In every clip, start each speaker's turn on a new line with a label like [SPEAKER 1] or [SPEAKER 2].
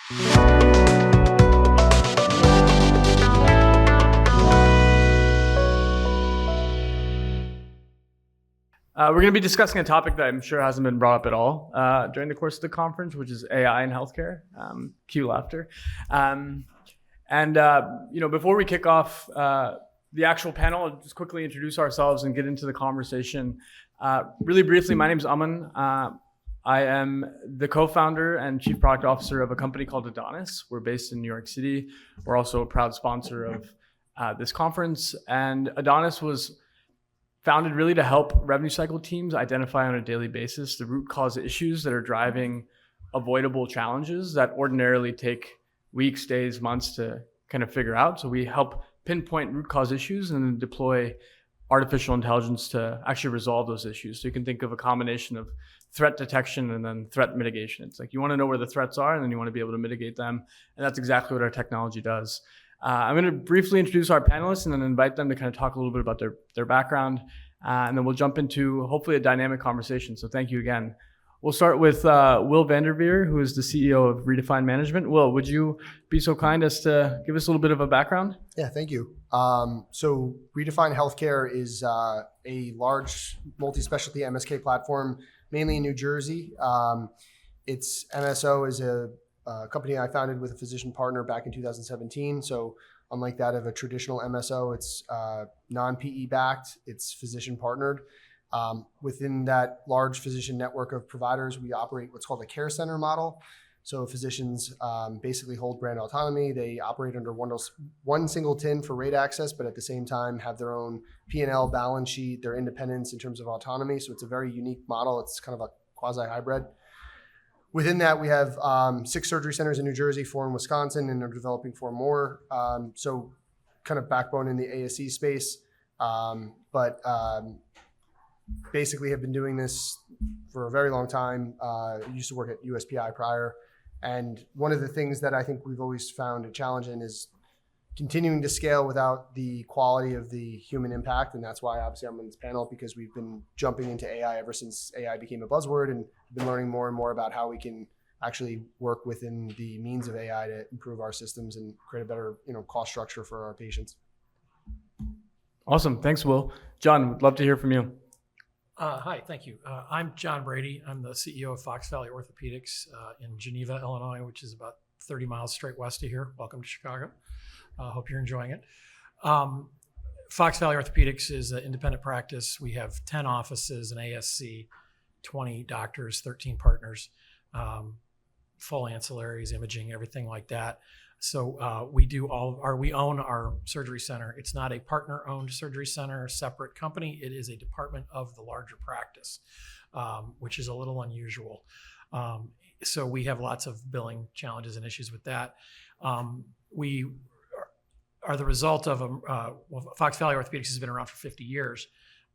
[SPEAKER 1] We're going to be discussing a topic that I'm sure hasn't been brought up at all during the course of the conference, which is AI in healthcare. Cue laughter. Before we kick off the actual panel, I'll just quickly introduce ourselves and get into the conversation. Really briefly, my name is Aman. I am the co-founder and chief product officer of a company called Adonis. We're based in New York City. We're also a proud sponsor of this conference. And Adonis was founded really to help revenue cycle teams identify on a daily basis the root cause issues that are driving avoidable challenges that ordinarily take weeks, days, months to kind of figure out. So we help pinpoint root cause issues and then deploy artificial intelligence to actually resolve those issues. So you can think of a combination of threat detection and then threat mitigation. It's like you want to know where the threats are and then you want to be able to mitigate them. And that's exactly what our technology does. I'm going to briefly introduce our panelists and then invite them to kind of talk a little bit about their background. And then we'll jump into hopefully a dynamic conversation. So thank you again. We'll start with Will Vanderveer, who is the CEO of Redefine Management. Will, would you be so kind as to give us a little bit of a background?
[SPEAKER 2] Yeah, thank you. So Redefine Healthcare is a large multi-specialty MSK platform, mainly in New Jersey. Its MSO is a company I founded with a physician partner back in 2017. So unlike that of a traditional MSO, it's non-PE backed, it's physician partnered. Within that large physician network of providers, we operate what's called a care center model. So physicians basically hold brand autonomy. They operate under one single TIN for rate access, but at the same time have their own P&L balance sheet, their independence in terms of autonomy. So it's a very unique model. It's kind of a quasi-hybrid. Within that, we have 6 surgery centers in New Jersey, 4 in Wisconsin, and are developing 4 more. So kind of backbone in the ASC space. But basically have been doing this for a very long time. Used to work at USPI prior. And one of the things that I think we've always found a challenge in is continuing to scale without the quality of the human impact. And that's why obviously I'm on this panel, because we've been jumping into AI ever since AI became a buzzword, and been learning more and more about how we can actually work within the means of AI to improve our systems and create a better, cost structure for our patients.
[SPEAKER 1] Awesome. Thanks, Will. John, would love to hear from you.
[SPEAKER 3] Hi, thank you. I'm John Brady. I'm the CEO of Fox Valley Orthopedics in Geneva, Illinois, which is about 30 miles straight west of here. Welcome to Chicago. Hope you're enjoying it. Fox Valley Orthopedics is an independent practice. We have 10 offices, an ASC, 20 doctors, 13 partners, full ancillaries, imaging, everything like that. So we own our surgery center. It's not a partner-owned surgery center, separate company. It is a department of the larger practice, which is a little unusual. So we have lots of billing challenges and issues with that. We are the result of Fox Valley Orthopedics has been around for 50 years,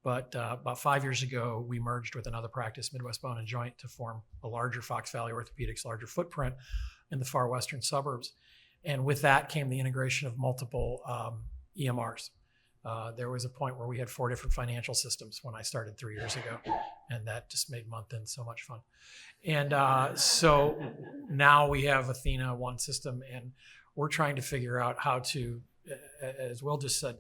[SPEAKER 3] but about 5 years ago, we merged with another practice, Midwest Bone and Joint, to form a larger Fox Valley Orthopedics, larger footprint in the far western suburbs. And with that came the integration of multiple EMRs. There was a point where we had 4 different financial systems when I started 3 years ago, and that just made month end so much fun. And so now we have Athena, one system, and we're trying to figure out how to, as Will just said,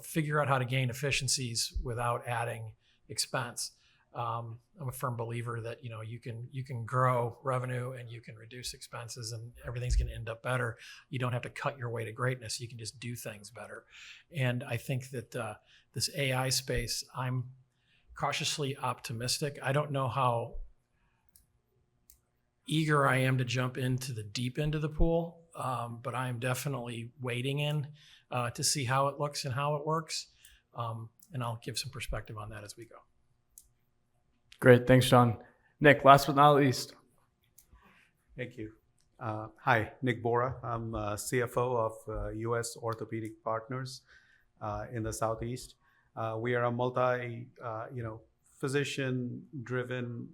[SPEAKER 3] figure out how to gain efficiencies without adding expense. I'm a firm believer that you can grow revenue and you can reduce expenses and everything's going to end up better. You don't have to cut your way to greatness. You can just do things better. And I think that this AI space, I'm cautiously optimistic. I don't know how eager I am to jump into the deep end of the pool, but I am definitely wading in to see how it looks and how it works. And I'll give some perspective on that as we go.
[SPEAKER 1] Great. Thanks, John. Nick, last but not least.
[SPEAKER 4] Thank you. Hi, Nick Bora. I'm CFO of US Orthopedic Partners in the Southeast. We are a physician-driven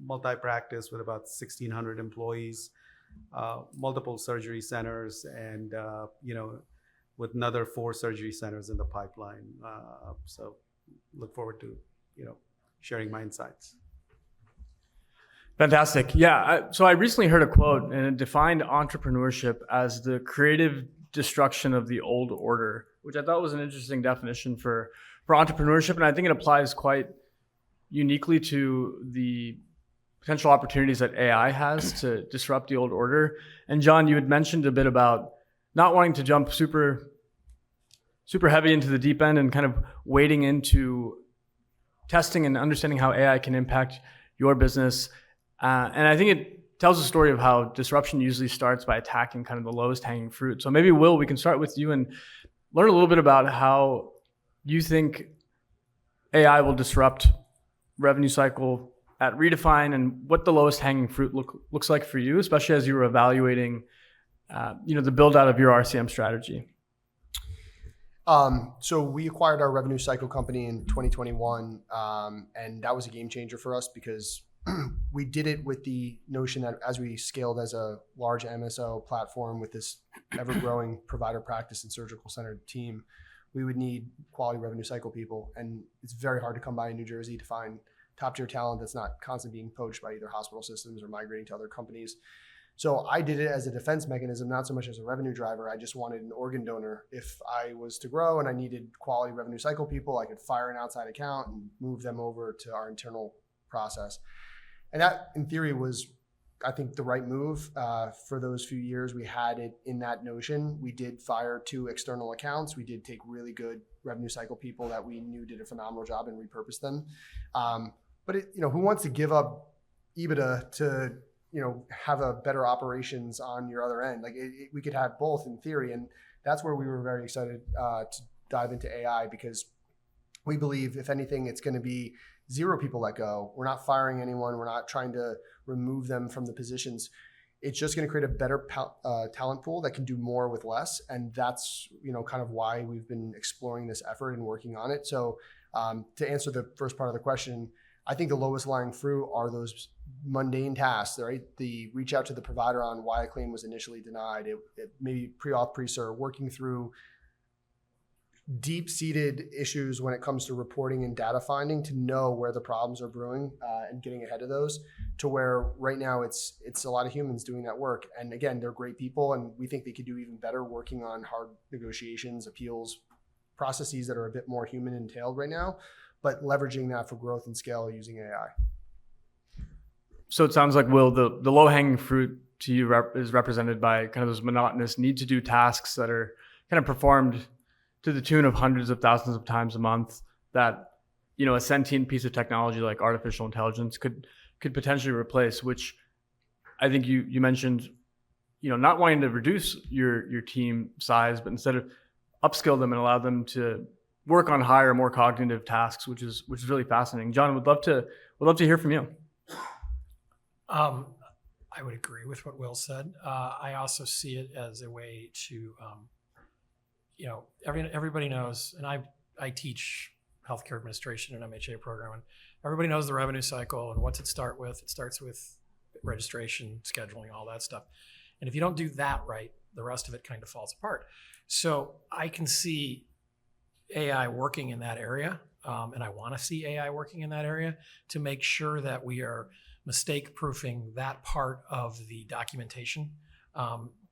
[SPEAKER 4] multi-practice with about 1,600 employees, multiple surgery centers, and with another 4 surgery centers in the pipeline. So look forward to sharing my insights.
[SPEAKER 1] Fantastic. Yeah. So I recently heard a quote and it defined entrepreneurship as the creative destruction of the old order, which I thought was an interesting definition for entrepreneurship. And I think it applies quite uniquely to the potential opportunities that AI has to disrupt the old order. And John, you had mentioned a bit about not wanting to jump super heavy into the deep end and kind of wading into testing and understanding how AI can impact your business. And I think it tells a story of how disruption usually starts by attacking kind of the lowest hanging fruit. So maybe, Will, we can start with you and learn a little bit about how you think AI will disrupt revenue cycle at Redefine and what the lowest hanging fruit looks like for you, especially as you were evaluating the build out of your RCM strategy.
[SPEAKER 2] So we acquired our revenue cycle company in 2021, and that was a game changer for us because we did it with the notion that as we scaled as a large MSO platform with this ever-growing provider practice and surgical-centered team, we would need quality revenue cycle people. And it's very hard to come by in New Jersey to find top-tier talent that's not constantly being poached by either hospital systems or migrating to other companies. So I did it as a defense mechanism, not so much as a revenue driver. I just wanted an organ donor. If I was to grow and I needed quality revenue cycle people, I could fire an outside account and move them over to our internal process. And that, in theory, was, I think, the right move. For those few years we had it in that notion. We did fire 2 external accounts. We did take really good revenue cycle people that we knew did a phenomenal job and repurpose them. But who wants to give up EBITDA to have a better operations on your other end? Like we could have both in theory, and that's where we were very excited to dive into AI, because we believe, if anything, it's going to be 0 people let go. We're not firing anyone. We're not trying to remove them from the positions. It's just going to create a better talent pool that can do more with less. And that's, kind of why we've been exploring this effort and working on it. So to answer the first part of the question, I think the lowest lying fruit are those mundane tasks, right? The reach out to the provider on why a claim was initially denied. It maybe pre-auth, pre-serve, working through deep-seated issues when it comes to reporting and data finding to know where the problems are brewing and getting ahead of those, to where right now it's a lot of humans doing that work. And again, they're great people, and we think they could do even better working on hard negotiations, appeals, processes that are a bit more human entailed right now, but leveraging that for growth and scale using AI.
[SPEAKER 1] So it sounds like, Will, the low-hanging fruit to you is represented by kind of those monotonous need-to-do tasks that are kind of performed to the tune of hundreds of thousands of times a month that, a sentient piece of technology like artificial intelligence could potentially replace, which I think you mentioned, not wanting to reduce your team size, but instead of upskill them and allow them to work on higher, more cognitive tasks, which is really fascinating. John, would love to hear from you.
[SPEAKER 3] I would agree with what Will said. I also see it as a way to, everybody knows, and I teach healthcare administration and MHA program, and everybody knows the revenue cycle and what's it start with. It starts with registration, scheduling, all that stuff. And if you don't do that right, the rest of it kind of falls apart. So I can see AI working in that area, and I want to see AI working in that area to make sure that we are mistake-proofing that part of the documentation,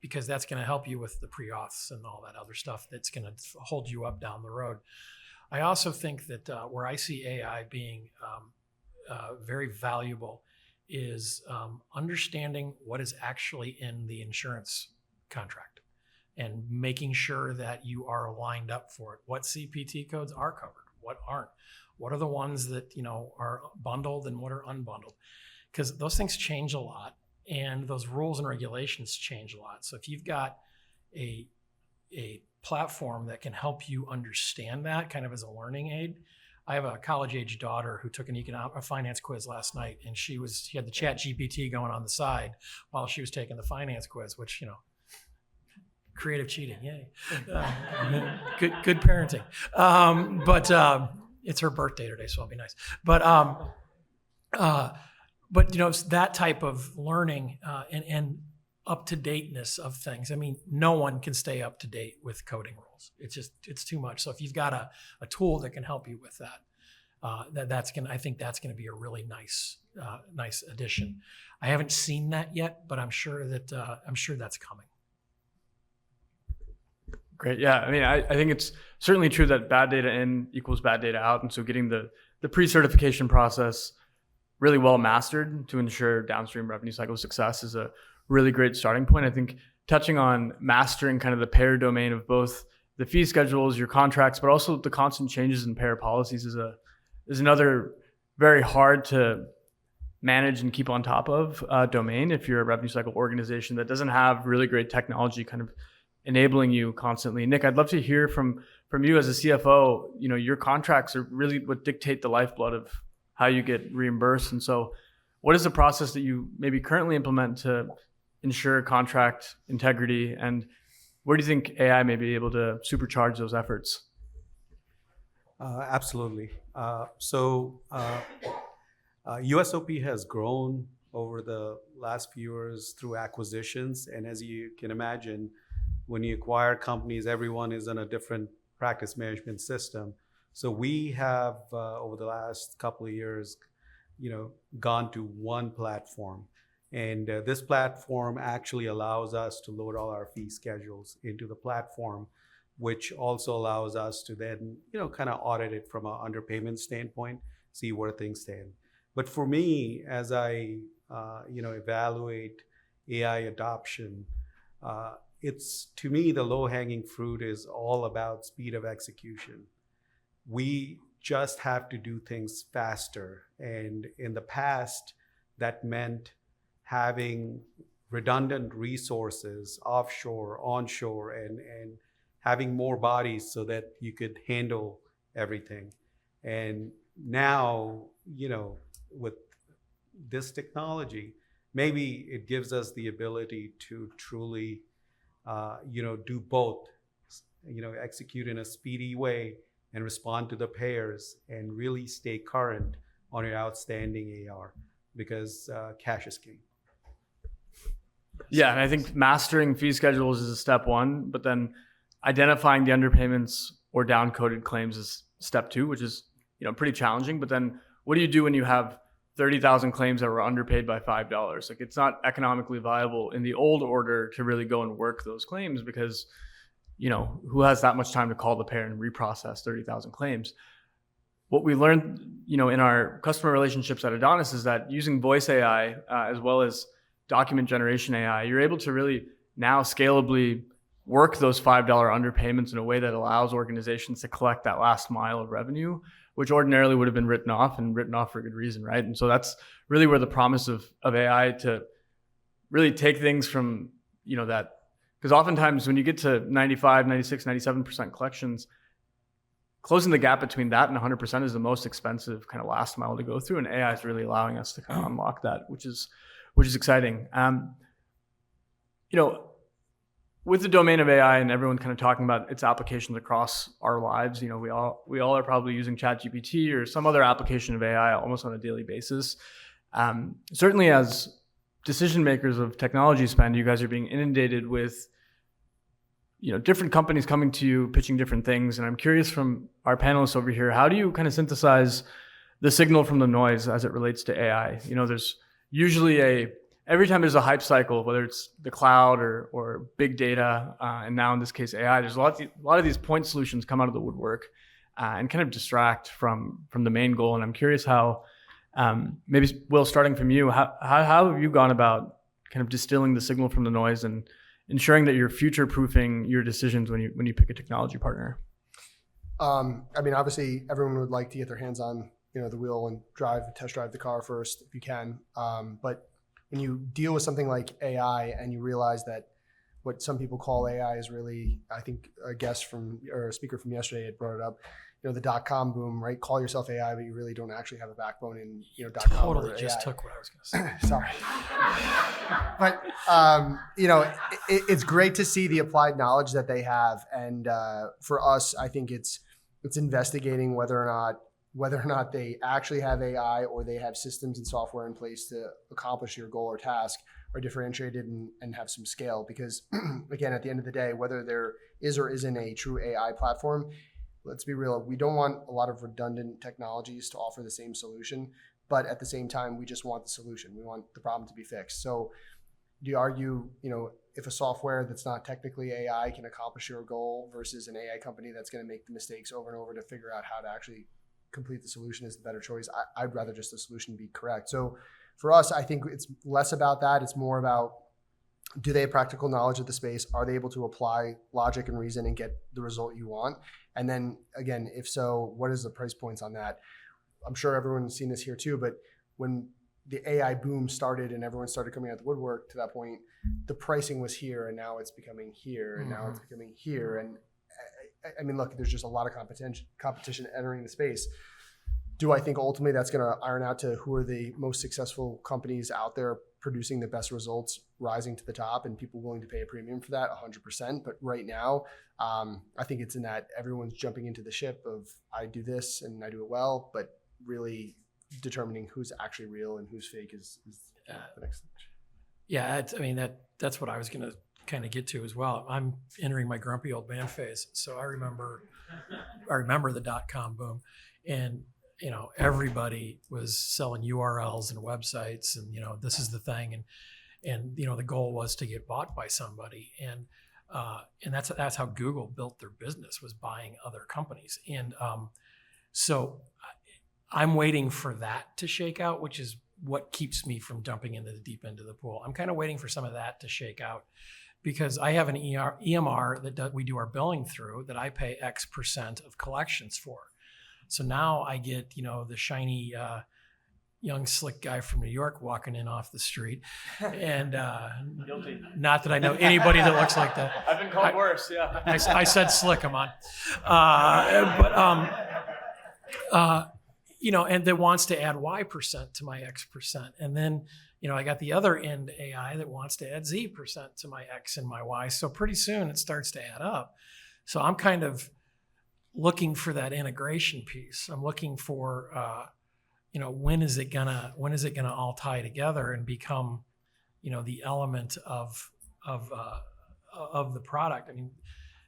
[SPEAKER 3] because that's going to help you with the pre-auths and all that other stuff that's going to hold you up down the road. I also think that where I see AI being very valuable is understanding what is actually in the insurance contract and making sure that you are lined up for it. What CPT codes are covered, what aren't, what are the ones that are bundled and what are unbundled, because those things change a lot and those rules and regulations change a lot. So if you've got a platform that can help you understand that kind of as a learning aid. I have a college-age daughter who took a finance quiz last night, and she had the Chat GPT going on the side while she was taking the finance quiz, which, creative cheating, yay. Good parenting. But it's her birthday today, so I'll be nice. But it's that type of learning and up-to-dateness of things. I mean, no one can stay up to date with coding rules. It's too much. So if you've got a tool that can help you with that, I think that's going to be a really nice addition. I haven't seen that yet, but I'm sure that's coming.
[SPEAKER 1] Great. Yeah. I mean, I think it's certainly true that bad data in equals bad data out. And so getting the pre-certification process really well mastered to ensure downstream revenue cycle success is a really great starting point. I think touching on mastering kind of the payer domain of both the fee schedules, your contracts, but also the constant changes in payer policies is another very hard to manage and keep on top of domain if you're a revenue cycle organization that doesn't have really great technology kind of enabling you constantly. Nick, I'd love to hear from you as a CFO. You know, your contracts are really what dictate the lifeblood of how you get reimbursed. And so what is the process that you maybe currently implement to ensure contract integrity? And where do you think AI may be able to supercharge those efforts?
[SPEAKER 4] Absolutely. USOP has grown over the last few years through acquisitions. And as you can imagine, when you acquire companies, everyone is on a different practice management system. So we have, over the last couple of years, gone to one platform. And this platform actually allows us to load all our fee schedules into the platform, which also allows us to then, kind of audit it from an underpayment standpoint, see where things stand. But for me, as I, evaluate AI adoption, to me, the low-hanging fruit is all about speed of execution. We just have to do things faster. And in the past, that meant having redundant resources offshore, onshore, and having more bodies so that you could handle everything. And now, with this technology, maybe it gives us the ability to truly, do both, execute in a speedy way and respond to the payers and really stay current on your outstanding AR, because cash is king.
[SPEAKER 1] Yeah, and I think mastering fee schedules is a step one, but then identifying the underpayments or downcoded claims is step two, which is pretty challenging. But then what do you do when you have 30,000 claims that were underpaid by $5? Like, it's not economically viable in the old order to really go and work those claims, because who has that much time to call the payer and reprocess 30,000 claims? What we learned, in our customer relationships at Adonis is that using voice AI as well as document generation AI, you're able to really now scalably work those $5 underpayments in a way that allows organizations to collect that last mile of revenue, which ordinarily would have been written off for good reason, right? And so that's really where the promise of AI to really take things from, that, because oftentimes when you get to 95, 96, 97% collections, closing the gap between that and 100% is the most expensive kind of last mile to go through. And AI is really allowing us to kind of unlock that, which is exciting. With the domain of AI and everyone kind of talking about its applications across our lives, we all are probably using ChatGPT or some other application of AI almost on a daily basis. Certainly as decision makers of technology spend, you guys are being inundated with different companies coming to you, pitching different things. And I'm curious from our panelists over here, how do you kind of synthesize the signal from the noise as it relates to AI? There's usually every time there's a hype cycle, whether it's the cloud or big data, and now in this case AI, there's a lot of these point solutions come out of the woodwork and kind of distract from the main goal. And I'm curious how, maybe Will, starting from you, how have you gone about kind of distilling the signal from the noise and ensuring that you're future-proofing your decisions when you pick a technology partner?
[SPEAKER 2] Obviously everyone would like to get their hands on the wheel and test drive the car first if you can, but when you deal with something like AI and you realize that what some people call AI is really, I think a speaker from yesterday had brought it up, the .com boom, right? Call yourself AI, but you really don't actually have a backbone in .com.
[SPEAKER 3] Totally just took what I was going to say.
[SPEAKER 2] Sorry. But, it's great to see the applied knowledge that they have. And for us, I think it's investigating whether or not they actually have AI or they have systems and software in place to accomplish your goal or task, are differentiated and have some scale. Because again, at the end of the day, whether there is or isn't a true AI platform, let's be real. We don't want a lot of redundant technologies to offer the same solution, but at the same time, we just want the solution. We want the problem to be fixed. So do you argue, if a software that's not technically AI can accomplish your goal versus an AI company that's going to make the mistakes over and over to figure out how to actually complete the solution is the better choice? I'd rather just the solution be correct. So for us, I think it's less about that. It's more about, do they have practical knowledge of the space? Are they able to apply logic and reason and get the result you want? And then again, if so, what is the price points on that? I'm sure everyone's seen this here too, but when the AI boom started and everyone started coming out the woodwork to that point, the pricing was here and now it's becoming here and now it's becoming here. And I mean, look, there's just a lot of competition entering the space. Do I think ultimately that's going to iron out to who are the most successful companies out there producing the best results, rising to the top, and people willing to pay a premium for that? 100%. But right now, I think it's in that everyone's jumping into the ship of, I do this and I do it well, but really determining who's actually real and who's fake is the next stage.
[SPEAKER 3] Yeah, that's what I was going to kind of get to as well. I'm entering my grumpy old man phase, so I remember the .com boom, and everybody was selling URLs and websites, and this is the thing, and the goal was to get bought by somebody, and that's how Google built their business, was buying other companies, and so I'm waiting for that to shake out, which is what keeps me from jumping into the deep end of the pool. I'm kind of waiting for some of that to shake out, because I have an EMR that we do our billing through, that I pay X percent of collections for. So now I get, the shiny young slick guy from New York walking in off the street, and
[SPEAKER 1] Guilty.
[SPEAKER 3] Not that I know anybody that looks like that.
[SPEAKER 1] I've been called worse. Yeah.
[SPEAKER 3] I said slick, I'm on. And that wants to add Y percent to my X percent. And then, I got the other end AI that wants to add Z percent to my X and my Y. So pretty soon it starts to add up. So I'm kind of looking for that integration piece. I'm looking for, when is it gonna all tie together and become, the element of the product. I mean,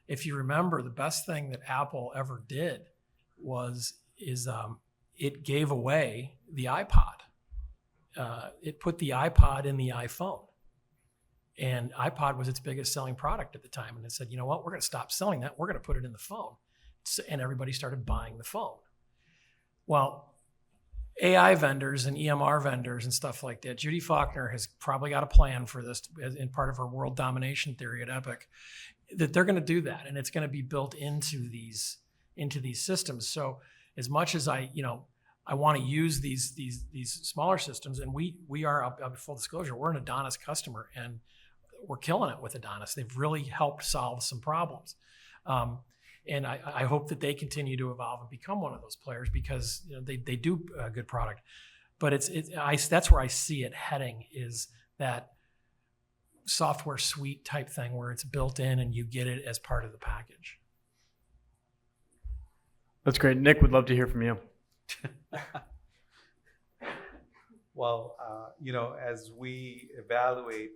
[SPEAKER 3] if you remember, the best thing that Apple ever did is it gave away the iPod. It put the iPod in the iPhone, and iPod was its biggest selling product at the time. And it said, you know what, we're going to stop selling that. We're going to put it in the phone. And everybody started buying the phone. Well, AI vendors and EMR vendors and stuff like that, Judy Faulkner has probably got a plan for this in part of her world domination theory at Epic, that they're going to do that. And it's going to be built into these systems. So as much as I want to use these smaller systems, and we are, full disclosure, we're an Adonis customer, and we're killing it with Adonis. They've really helped solve some problems. And I hope that they continue to evolve and become one of those players, because they do a good product. But that's where I see it heading, is that software suite type thing where it's built in and you get it as part of the package.
[SPEAKER 1] That's great. Nick, would love to hear from you.
[SPEAKER 4] Well, as we evaluate,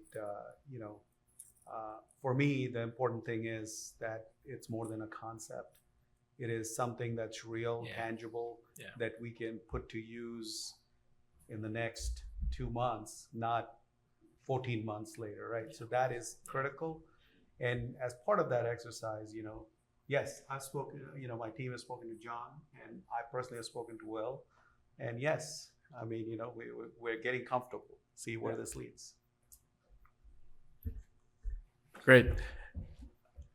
[SPEAKER 4] for me, the important thing is that it's more than a concept. It is something that's real, tangible, that we can put to use in the next 2 months, not 14 months later, right? Yeah. So that is critical. And as part of that exercise, yes, I've spoken, my team has spoken to John, and I personally have spoken to Will. And yes, we're getting comfortable, see where this leads.
[SPEAKER 1] Great.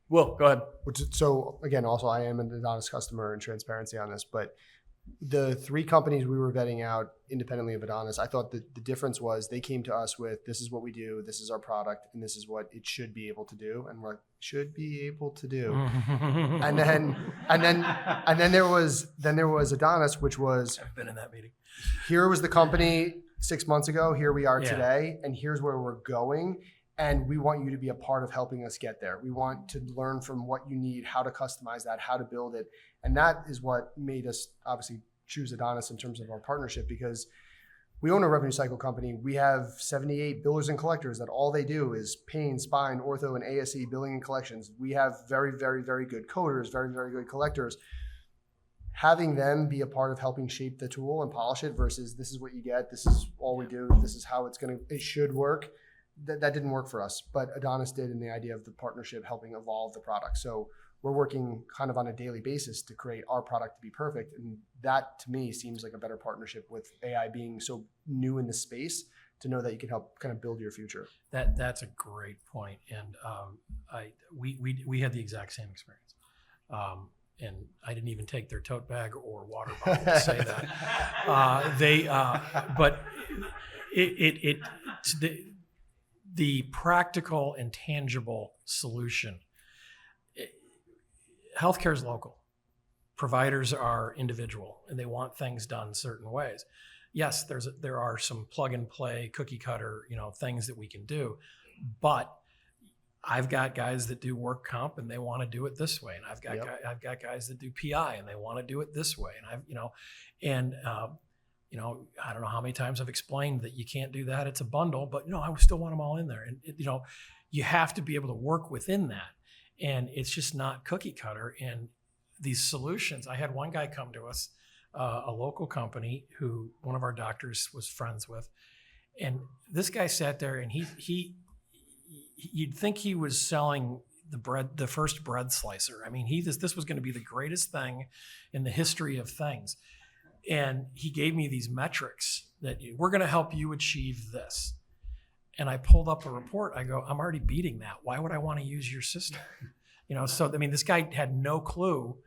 [SPEAKER 1] Will, go ahead.
[SPEAKER 2] So again, also I am an Adonis customer, and transparency on this, but the 3 companies we were vetting out independently of Adonis, I thought that the difference was they came to us with, this is what we do, this is our product, and this is what it should be able to do. And we're like, should be able to do. and then there was Adonis, which was,
[SPEAKER 3] I've been in that meeting.
[SPEAKER 2] Here was the company 6 months ago, here we are today, and here's where we're going. And we want you to be a part of helping us get there. We want to learn from what you need, how to customize that, how to build it. And that is what made us obviously choose Adonis in terms of our partnership, because we own a revenue cycle company. We have 78 billers and collectors that all they do is pain, spine, ortho, and ASC billing and collections. We have very, very, very good coders, very, very good collectors. having them be a part of helping shape the tool and polish it versus this is what you get, this is all we do, this is how it should work. That didn't work for us, but Adonis did in the idea of the partnership helping evolve the product. So we're working kind of on a daily basis to create our product to be perfect. And that to me seems like a better partnership with AI being so new in the space to know that you can help kind of build your future.
[SPEAKER 3] That's a great point. And we had the exact same experience. And I didn't even take their tote bag or water bottle to say that. But the practical and tangible solution. Healthcare is local. Providers are individual, and they want things done certain ways. Yes, there are some plug and play, cookie cutter, things that we can do, but I've got guys that do work comp and they want to do it this way, and I've got guys that do PI and they want to do it this way, and I don't know how many times I've explained that you can't do that. It's a bundle, but I still want them all in there, and you have to be able to work within that, and it's just not cookie cutter. And these solutions, I had one guy come to us, a local company who one of our doctors was friends with, and this guy sat there and you'd think he was selling the first bread slicer. I mean, this was going to be the greatest thing in the history of things. And he gave me these metrics that we're going to help you achieve this. And I pulled up a report. I go, I'm already beating that. Why would I want to use your system? So, I mean, this guy had no clue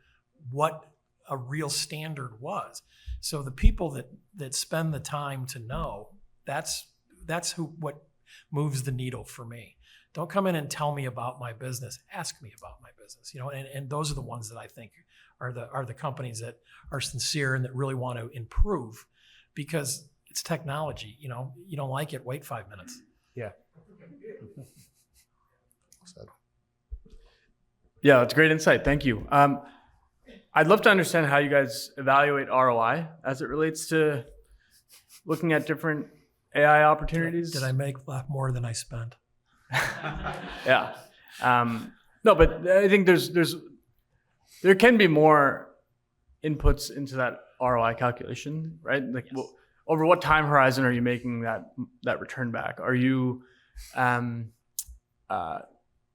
[SPEAKER 3] what a real standard was. So the people that spend the time to know, that's what moves the needle for me. Don't come in and tell me about my business. Ask me about my business. And those are the ones that I think are the companies that are sincere and that really want to improve, because it's technology. You don't like it, wait 5 minutes.
[SPEAKER 2] Yeah.
[SPEAKER 1] Yeah, that's great insight. Thank you. I'd love to understand how you guys evaluate ROI as it relates to looking at different AI opportunities.
[SPEAKER 3] Did I make more than I spent?
[SPEAKER 1] Yeah. No, but I think there can be more inputs into that ROI calculation, right? Like,
[SPEAKER 3] Yes.
[SPEAKER 1] Over what time horizon are you making that return back? Are you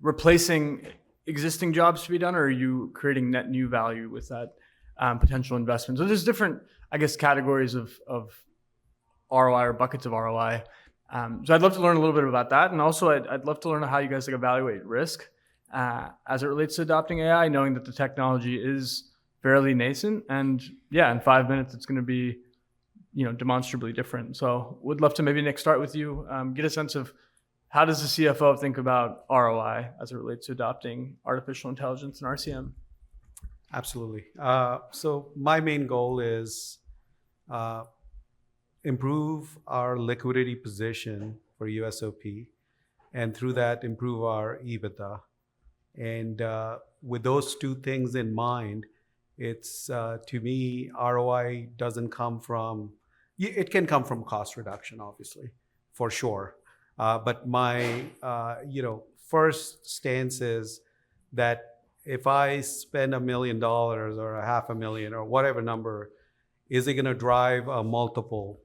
[SPEAKER 1] replacing existing jobs to be done, or are you creating net new value with that potential investment? So there's different, I guess, categories of ROI or buckets of ROI. So I'd love to learn a little bit about that. And also I'd love to learn how you guys evaluate risk as it relates to adopting AI, knowing that the technology is fairly nascent. And yeah, in 5 minutes, it's going to be, demonstrably different. So would love to maybe, Nick, start with you, get a sense of how does the CFO think about ROI as it relates to adopting artificial intelligence and RCM?
[SPEAKER 4] Absolutely. So my main goal is improve our liquidity position for USOP, and through that improve our EBITDA. And with those two things in mind, it's to me, ROI doesn't come from, it can come from cost reduction, obviously, for sure. But my first stance is that if I spend $1 million or $500,000 or whatever number, is it going to drive a multiple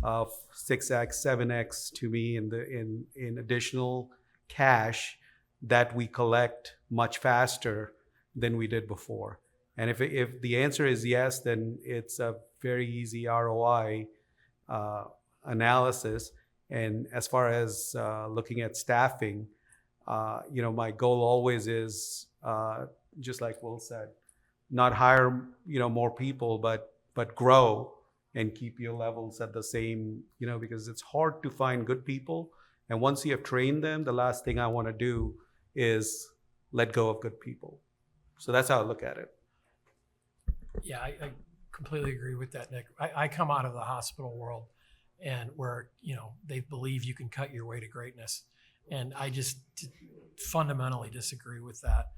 [SPEAKER 4] of 6x, 7x to me in additional cash that we collect much faster than we did before? And if the answer is yes, then it's a very easy ROI analysis. And as far as looking at staffing, my goal always is, just like Will said, not hire more people, but grow and keep your levels at the same, because it's hard to find good people. And once you have trained them, the last thing I want to do is let go of good people. So that's how I look at it.
[SPEAKER 3] Yeah, I completely agree with that, Nick. I come out of the hospital world, and where they believe you can cut your way to greatness, and I just fundamentally disagree with that.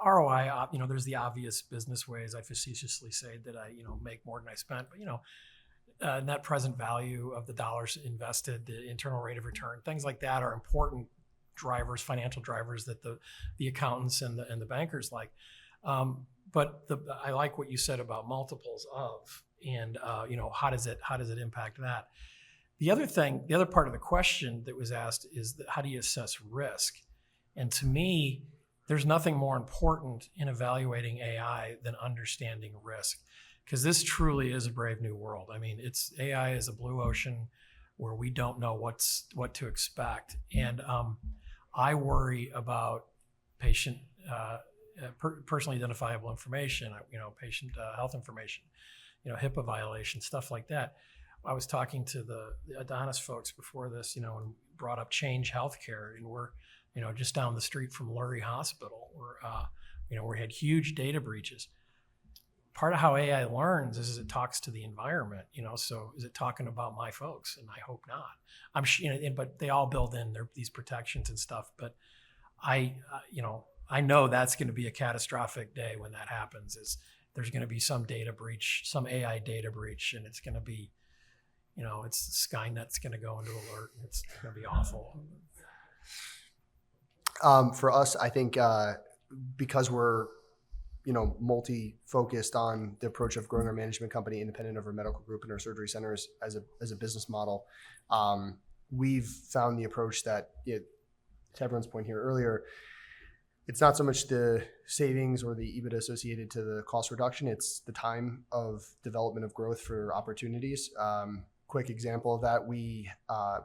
[SPEAKER 3] ROI, there's the obvious business ways. I facetiously say that I make more than I spent, but net present value of the dollars invested, the internal rate of return, things like that are important drivers, financial drivers that the accountants and the bankers like. but I like what you said about multiples of, and how does it impact that? The other part of the question that was asked is that how do you assess risk? And to me, there's nothing more important in evaluating AI than understanding risk, because this truly is a brave new world. I mean, AI is a blue ocean where we don't know what to expect, and I worry about patient personally identifiable information, patient health information, HIPAA violations, stuff like that. I was talking to the Adonis folks before this, and brought up Change Healthcare, and we're, just down the street from Lurie Hospital, where, we had huge data breaches. Part of how AI learns is it talks to the environment, so is it talking about my folks? And I hope not. I'm sure, but they all build in these protections and stuff. But I know that's going to be a catastrophic day when that happens. Is there's going to be some data breach, some AI data breach, and it's going to be, it's Skynet's going to go into alert. And it's going to be awful.
[SPEAKER 2] For us, I think because we're multi-focused on the approach of growing our management company independent of our medical group and our surgery centers as a business model, we've found the approach that, to everyone's point here earlier, it's not so much the savings or the EBITDA associated to the cost reduction, it's the time of development of growth for opportunities. Quick example of that, we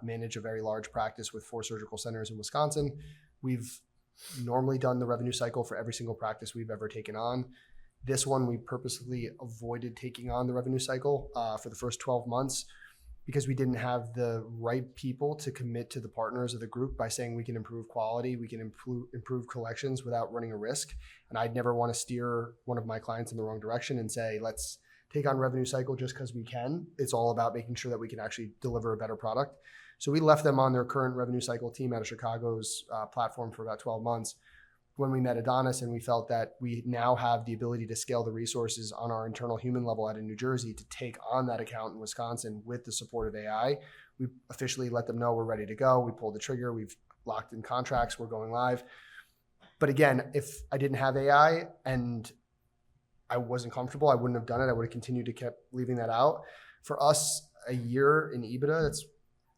[SPEAKER 2] manage a very large practice with 4 surgical centers in Wisconsin. We've normally done the revenue cycle for every single practice we've ever taken on. This one, we purposely avoided taking on the revenue cycle for the first 12 months because we didn't have the right people to commit to the partners of the group by saying we can improve quality, we can improve collections without running a risk. And I'd never want to steer one of my clients in the wrong direction and say, let's take on revenue cycle just because we can. It's all about making sure that we can actually deliver a better product. So we left them on their current revenue cycle team out of Chicago's platform for about 12 months. When we met Adonis and we felt that we now have the ability to scale the resources on our internal human level out in New Jersey to take on that account in Wisconsin with the support of AI, we officially let them know we're ready to go. We pulled the trigger. We've locked in contracts. We're going live. But again, if I didn't have AI and I wasn't comfortable, I wouldn't have done it. I would have continued to keep leaving that out. For us, a year in EBITDA, that's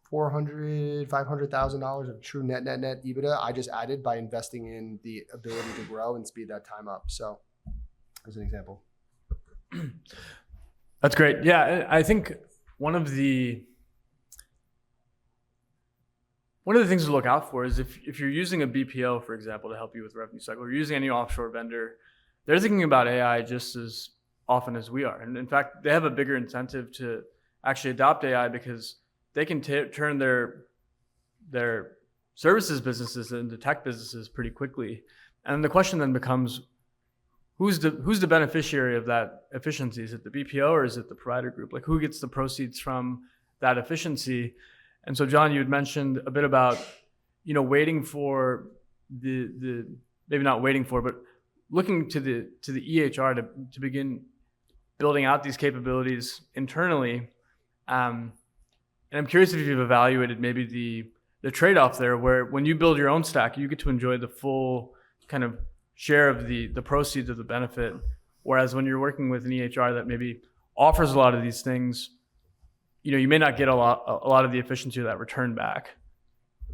[SPEAKER 2] $500,000 of true net EBITDA I just added by investing in the ability to grow and speed that time up. So as an example.
[SPEAKER 1] That's great. Yeah, I think one of the things to look out for is if you're using a BPO, for example, to help you with revenue cycle, or you're using any offshore vendor, they're thinking about AI just as often as we are. And in fact, they have a bigger incentive to actually adopt AI because they can turn their services businesses into tech businesses pretty quickly. And the question then becomes, who's the beneficiary of that efficiency? Is it the BPO or is it the provider group? Like, who gets the proceeds from that efficiency? And so, John, you had mentioned a bit about, waiting for the maybe not waiting for, but looking to the EHR to begin building out these capabilities internally. And I'm curious if you've evaluated maybe the trade-off there, where when you build your own stack, you get to enjoy the full kind of share of the proceeds of the benefit. Whereas when you're working with an EHR that maybe offers a lot of these things, you may not get a lot of the efficiency of that return back.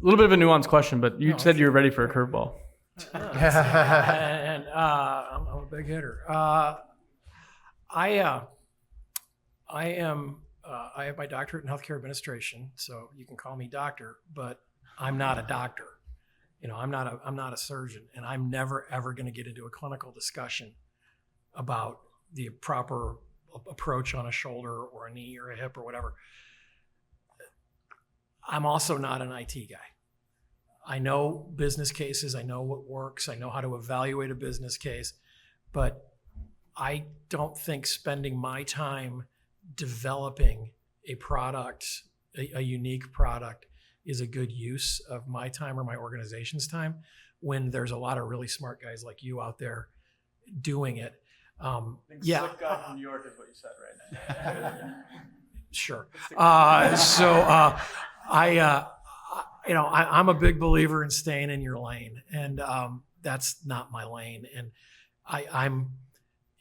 [SPEAKER 1] A little bit of a nuanced question, but you said you were ready for a curveball.
[SPEAKER 3] And I'm a big hitter. I have my doctorate in healthcare administration, so you can call me doctor, but I'm not a doctor. I'm not a surgeon, and I'm never ever going to get into a clinical discussion about the proper approach on a shoulder or a knee or a hip or whatever. I'm also not an IT guy. I know business cases, I know what works, I know how to evaluate a business case, but I don't think spending my time developing a product, a unique product, is a good use of my time or my organization's time when there's a lot of really smart guys like you out there doing it.
[SPEAKER 1] Slick guy from New York is what you said right now.
[SPEAKER 3] Sure. I'm a big believer in staying in your lane, and that's not my lane. And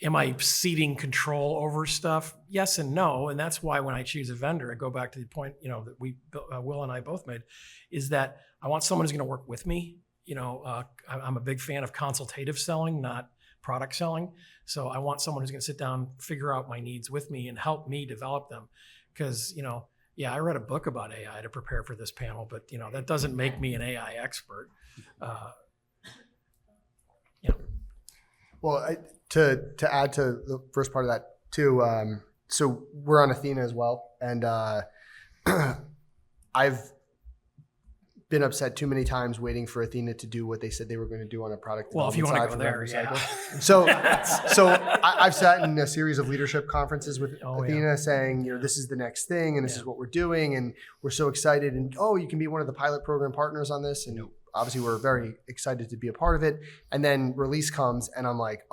[SPEAKER 3] am I ceding control over stuff? Yes and no. And that's why when I choose a vendor, I go back to the point, that Will and I both made, is that I want someone who's going to work with me. I'm a big fan of consultative selling, not product selling. So I want someone who's going to sit down, figure out my needs with me and help me develop them. Because, I read a book about AI to prepare for this panel, but that doesn't make me an AI expert.
[SPEAKER 2] Well, to add to the first part of that too, so we're on Athena as well, and I've been upset too many times waiting for Athena to do what they said they were going to do on a product.
[SPEAKER 3] Well, if you want to go
[SPEAKER 2] for
[SPEAKER 3] there,
[SPEAKER 2] revenue
[SPEAKER 3] yeah.
[SPEAKER 2] cycle. So I've sat in a series of leadership conferences with Athena
[SPEAKER 3] yeah.
[SPEAKER 2] saying, this is the next thing, and this is what we're doing, and we're so excited, and you can be one of the pilot program partners on this, and obviously we're very excited to be a part of it. And then release comes, and I'm like,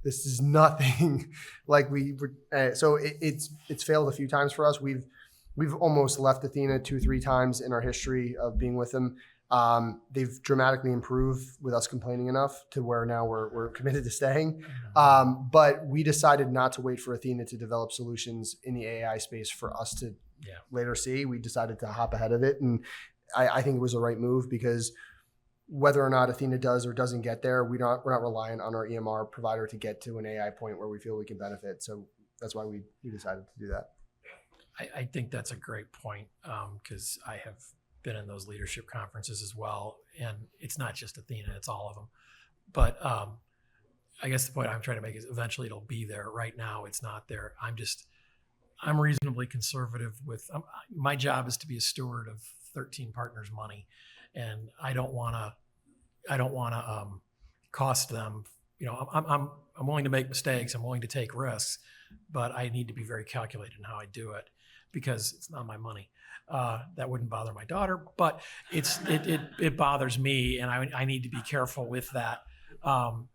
[SPEAKER 2] this is nothing like we were. So it's failed a few times for us. We've almost left Athena 2-3 times in our history of being with them. They've dramatically improved with us complaining enough to where now we're committed to staying. But we decided not to wait for Athena to develop solutions in the AI space for us to later see. We decided to hop ahead of it. And I think it was the right move, because whether or not Athena does or doesn't get there, we're not reliant on our EMR provider to get to an AI point where we feel we can benefit. So that's why we decided to do that.
[SPEAKER 3] I think that's a great point, because I have been in those leadership conferences as well, and it's not just Athena, it's all of them. But I guess the point I'm trying to make is eventually it'll be there. Right now, it's not there. I'm reasonably conservative with, my job is to be a steward of 13 partners' money, and I don't want to cost them. I'm willing to make mistakes. I'm willing to take risks, but I need to be very calculated in how I do it, because it's not my money. That wouldn't bother my daughter, but it bothers me, and I need to be careful with that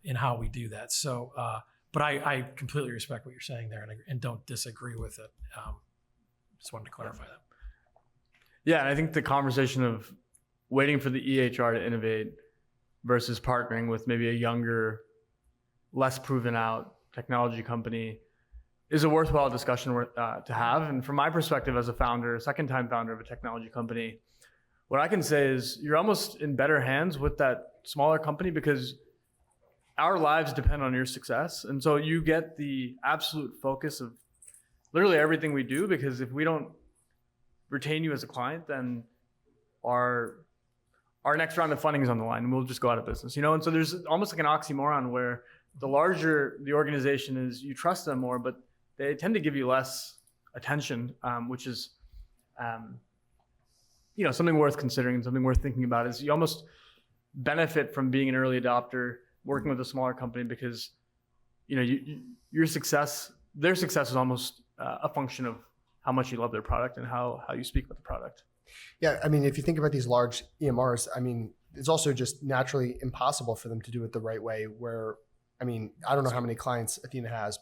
[SPEAKER 3] in how we do that. So, but I completely respect what you're saying there, and don't disagree with it. Just wanted to clarify that.
[SPEAKER 1] Yeah, and I think the conversation of waiting for the EHR to innovate versus partnering with maybe a younger, less proven out technology company is a worthwhile discussion to have. And from my perspective as a founder, second-time founder of a technology company, what I can say is you're almost in better hands with that smaller company, because our lives depend on your success. And so you get the absolute focus of literally everything we do, because if we don't retain you as a client, then our next round of funding is on the line and we'll just go out of business, And so there's almost like an oxymoron where the larger the organization is, you trust them more, but they tend to give you less attention, which is, something worth considering and something worth thinking about. Is you almost benefit from being an early adopter, working with a smaller company, because, your success, their success is almost a function of how much you love their product and how you speak about the product.
[SPEAKER 2] Yeah, I mean, if you think about these large EMRs, it's also just naturally impossible for them to do it the right way. Where, I don't know how many clients Athena has,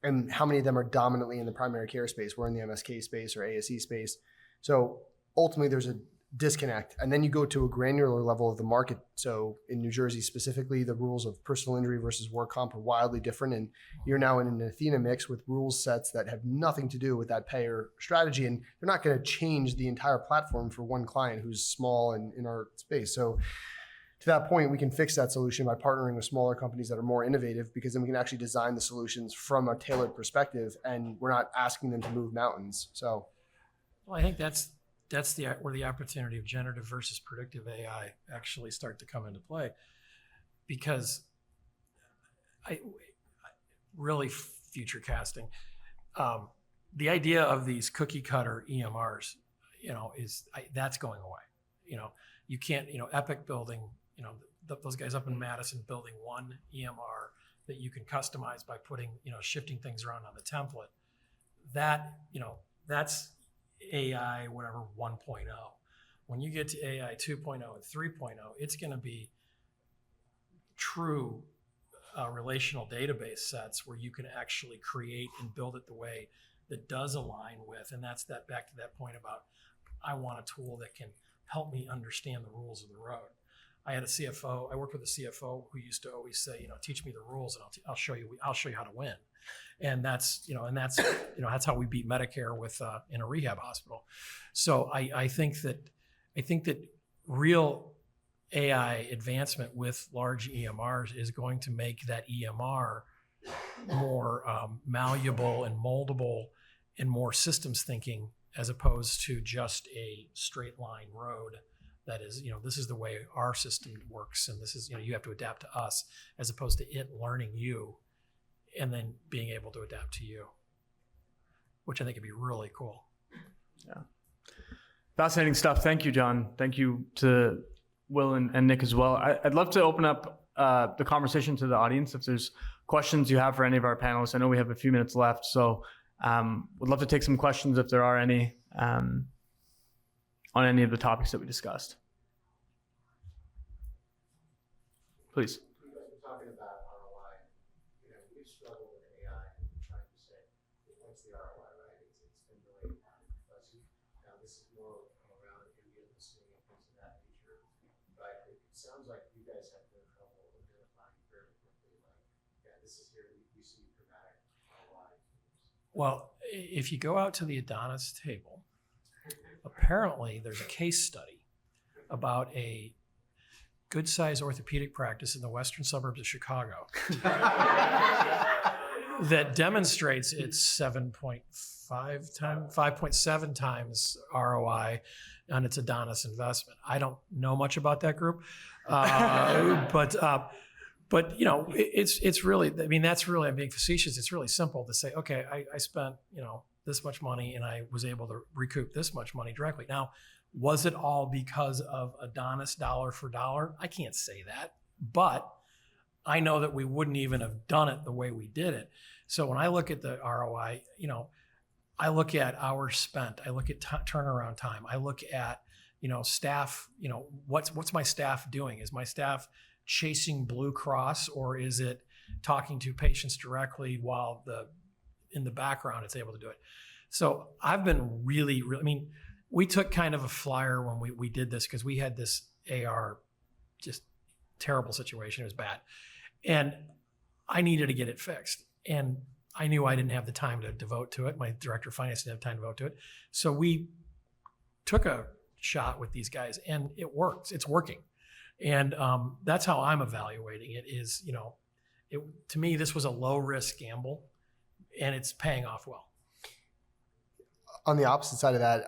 [SPEAKER 2] and how many of them are dominantly in the primary care space. We're in the MSK space or ASC space. So ultimately there's a disconnect. And then you go to a granular level of the market. So in New Jersey specifically, the rules of personal injury versus work comp are wildly different. And you're now in an Athena mix with rules sets that have nothing to do with that payer strategy. And they're not going to change the entire platform for one client who's small and in our space. So to that point, we can fix that solution by partnering with smaller companies that are more innovative, because then we can actually design the solutions from a tailored perspective, and we're not asking them to move mountains. So,
[SPEAKER 3] well, I think that's where the opportunity of generative versus predictive AI actually start to come into play, because I really future casting, the idea of these cookie cutter EMRs, that's going away. You can't, Epic building, those guys up in Madison building one EMR that you can customize by putting, shifting things around on the template. That, that's AI, whatever, 1.0. When you get to AI 2.0 and 3.0, it's going to be true relational database sets where you can actually create and build it the way that does align with, and that's that back to that point about, I want a tool that can help me understand the rules of the road. I had a CFO. I worked with a CFO who used to always say, teach me the rules and I'll show you how to win. And that's how we beat Medicare with in a rehab hospital. So I think that real AI advancement with large EMRs is going to make that EMR more malleable and moldable and more systems thinking, as opposed to just a straight line road that is, this is the way our system works, and this is, you have to adapt to us, as opposed to it learning you and then being able to adapt to you, which I think would be really cool.
[SPEAKER 1] Yeah. Fascinating stuff. Thank you, John. Thank you to Will and Nick as well. I'd love to open up the conversation to the audience. If there's questions you have for any of our panelists, I know we have a few minutes left, so would love to take some questions if there are any on any of the topics that we discussed. Please.
[SPEAKER 5] You guys were talking about ROI. We struggle with AI and trying to say, what's the ROI, right? It's been really fuzzy. Now, this is more around ambient listening and things of that nature. But it sounds like you guys have no trouble identifying very quickly, this is here, we see dramatic ROI.
[SPEAKER 3] Well, if you go out to the Adonis table, apparently there's a case study about a good-sized orthopedic practice in the western suburbs of Chicago that demonstrates its 5.7 times ROI on its Adonis investment. I don't know much about that group, but it's really, that's really, I'm being facetious. It's really simple to say, okay, I spent, this much money and I was able to recoup this much money directly. Now, was it all because of Adonis dollar for dollar? I can't say that, but I know that we wouldn't even have done it the way we did it. So when I look at the ROI, I look at hours spent, I look at turnaround time, I look at, staff, what's my staff doing? Is my staff chasing Blue Cross, or is it talking to patients directly while in the background it's able to do it? So I've been really, we took kind of a flyer when we did this, because we had this AR just terrible situation. It was bad. And I needed to get it fixed. And I knew I didn't have the time to devote to it. My director of finance didn't have time to devote to it. So we took a shot with these guys, and it works. It's working. And that's how I'm evaluating it is, to me, this was a low risk gamble, and it's paying off well.
[SPEAKER 2] On the opposite side of that,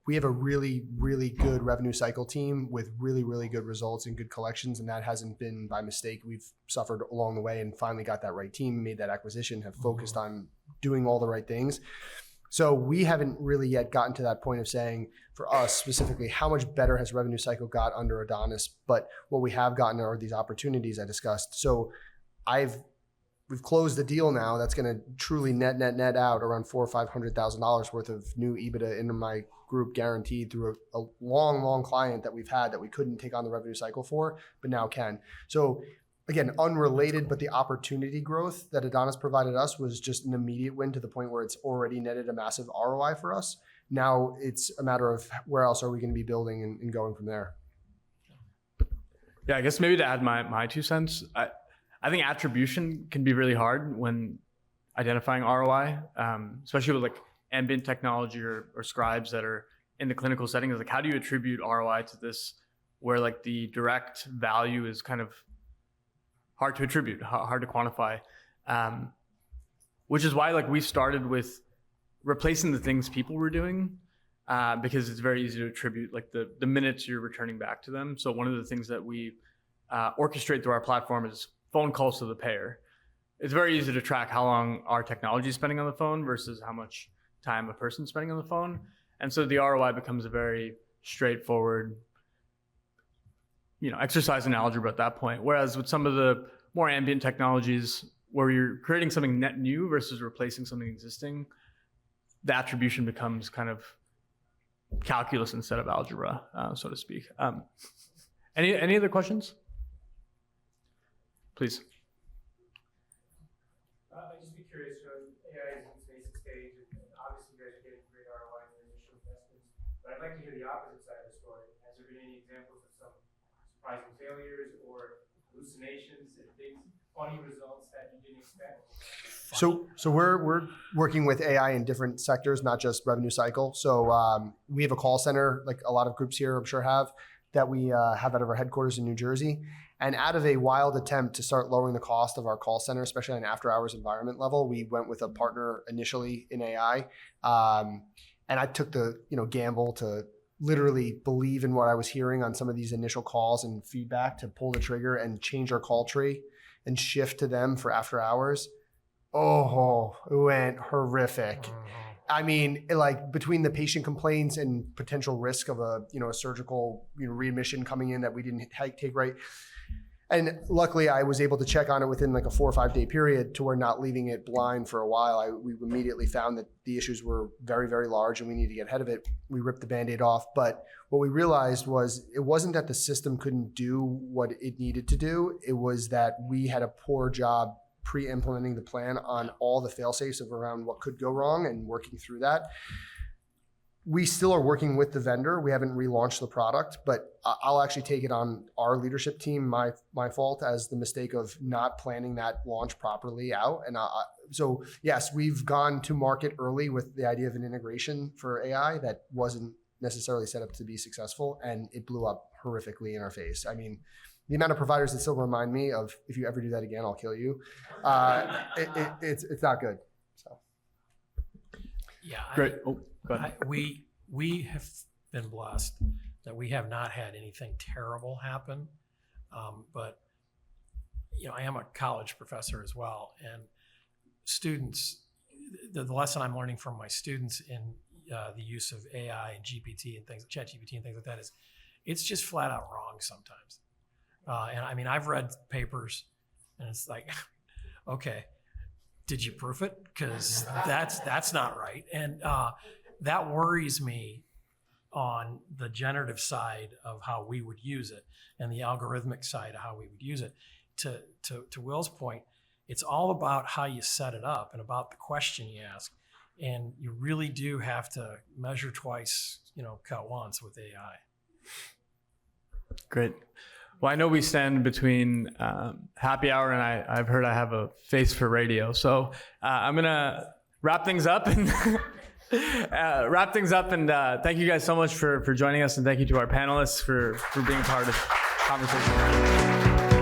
[SPEAKER 2] we have a really, really good revenue cycle team with really, really good results and good collections. And that hasn't been by mistake. We've suffered along the way and finally got that right team, made that acquisition, have focused on doing all the right things. So we haven't really yet gotten to that point of saying, for us specifically, how much better has revenue cycle got under Adonis? But what we have gotten are these opportunities I discussed. So we've closed the deal now that's going to truly net out around $400,000 or $500,000 worth of new EBITDA into my group, guaranteed through a long client that we've had that we couldn't take on the revenue cycle for, but now can. So again, unrelated, but the opportunity growth that Adonis provided us was just an immediate win to the point where it's already netted a massive ROI for us. Now it's a matter of where else are we going to be building and going from there.
[SPEAKER 1] Yeah, I guess maybe to add my 2 cents, I think attribution can be really hard when identifying ROI, especially with like ambient technology or scribes that are in the clinical setting. Is like, how do you attribute ROI to this, where like the direct value is kind of hard to attribute, hard to quantify, which is why like we started with replacing the things people were doing, because it's very easy to attribute like the minutes you're returning back to them. So one of the things that we orchestrate through our platform is phone calls to the payer. It's very easy to track how long our technology is spending on the phone versus how much time a person's spending on the phone. And so the ROI becomes a very straightforward, exercise in algebra at that point. Whereas with some of the more ambient technologies where you're creating something net new versus replacing something existing, the attribution becomes kind of calculus instead of algebra, so to speak. Any other questions? Please.
[SPEAKER 5] I'd just be curious, AI is in its nascent stage, and obviously you guys are getting great ROI in your initial investments, but I'd like to hear the opposite side of the story. Has there been any examples of some
[SPEAKER 6] surprising failures or hallucinations and things, funny results that you didn't expect?
[SPEAKER 2] So we're working with AI in different sectors, not just revenue cycle. So we have a call center, like a lot of groups here, I'm sure have, that we have out of our headquarters in New Jersey. And out of a wild attempt to start lowering the cost of our call center, especially on an after hours environment level, we went with a partner initially in AI. And I took the gamble to literally believe in what I was hearing on some of these initial calls and feedback to pull the trigger and change our call tree and shift to them for after hours. Oh, it went horrific. I mean, like between the patient complaints and potential risk of a surgical readmission coming in that we didn't take right. And luckily I was able to check on it within like a 4 or 5 day period to where not leaving it blind for a while. We immediately found that the issues were very, very large and we needed to get ahead of it. We ripped the Band-Aid off. But what we realized was it wasn't that the system couldn't do what it needed to do. It was that we had a poor job pre-implementing the plan on all the fail-safes of around what could go wrong and working through that. We still are working with the vendor. We haven't relaunched the product, but I'll actually take it on our leadership team, my fault, as the mistake of not planning that launch properly out. And so yes, we've gone to market early with the idea of an integration for AI that wasn't necessarily set up to be successful, and it blew up horrifically in our face. I mean, the amount of providers that still remind me of, if you ever do that again, I'll kill you. It's not good. So
[SPEAKER 3] Yeah.
[SPEAKER 1] Great. Oh, go ahead.
[SPEAKER 3] We have been blessed that we have not had anything terrible happen. But I am a college professor as well, and students, the lesson I'm learning from my students in the use of AI and GPT and things, ChatGPT and things like that, is it's just flat out wrong sometimes. And I mean, I've read papers and it's like, okay, did you proof it? Because that's not right. And that worries me on the generative side of how we would use it and the algorithmic side of how we would use it. To Will's point, it's all about how you set it up and about the question you ask. And you really do have to measure twice, cut once with AI.
[SPEAKER 1] Great. Well, I know we stand between happy hour and I've heard I have a face for radio. So I'm going to wrap things up and thank you guys so much for joining us, and thank you to our panelists for being part of the conversation.